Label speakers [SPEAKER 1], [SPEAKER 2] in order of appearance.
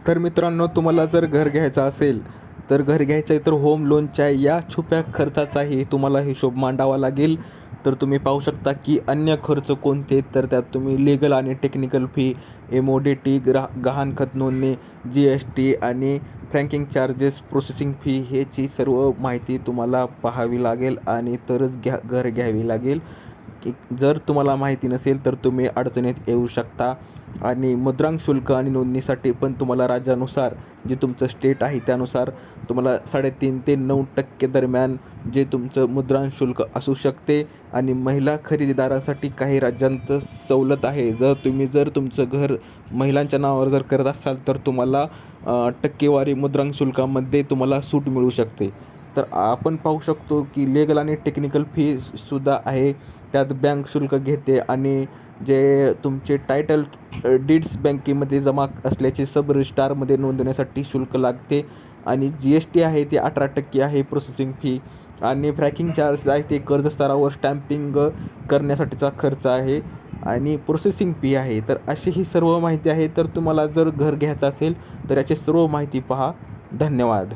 [SPEAKER 1] तर मित्रांनो, तुम्हाला जर घर घ्यायचं असेल, तर घर घ्यायचं आहे तर होम लोनच्या या छुप्या खर्चाचाही तुम्हाला हिशोब मांडावा लागेल. तर तुम्ही पाहू शकता की अन्य खर्च कोणते, तर त्यात तुम्ही लीगल आणि टेक्निकल फी, एम-ओ-डी-टी, गहाणखत नोंदणी, जी-एस-टी आणि फ्रँकिंग चार्जेस, प्रोसेसिंग फी ह्याची सर्व माहिती तुम्हाला पाहावी लागेल आणि तरच घर घ्यावी लागेल. की जर तुम्हाला माहिती नसेल तर तुम्ही अडचणीत येऊ शकता. आणि मुद्रांक शुल्क आणि नोंदणीसाठी पण तुम्हाला राज्यानुसार जे तुमचं स्टेट आहे त्यानुसार तुम्हाला 3.5% ते 9% दरम्यान जे तुमचं मुद्रांक शुल्क असू शकते. आणि महिला खरेदीदारांसाठी काही राज्यांचं सवलत आहे. जर तुमचं घर महिलांच्या नावावर जर करत असाल तर तुम्हाला टक्केवारी मुद्रांक शुल्कामध्ये तुम्हाला सूट मिळू शकते. तर आपण पाहू शकतो की लीगल आणि टेक्निकल फीसुद्धा आहे. त्यात बँक शुल्क घेते आणि जे तुमचे टायटल डीड्स बँकेमध्ये जमा असल्याचे सब रजिस्ट्रारमध्ये नोंदवण्यासाठी शुल्क लागते. आणि जी-एस-टी आहे ते 18% आहे प्रोसेसिंग फी. आणि फ्रँकिंग चार्ज आहे ते कर्ज स्तरावर स्टॅम्पिंग करण्यासाठीचा खर्च आहे. आणि प्रोसेसिंग फी आहे. तर अशी ही सर्व माहिती आहे. तर तुम्हाला जर घर घ्यायचं असेल तर याची सर्व माहिती पहा. धन्यवाद.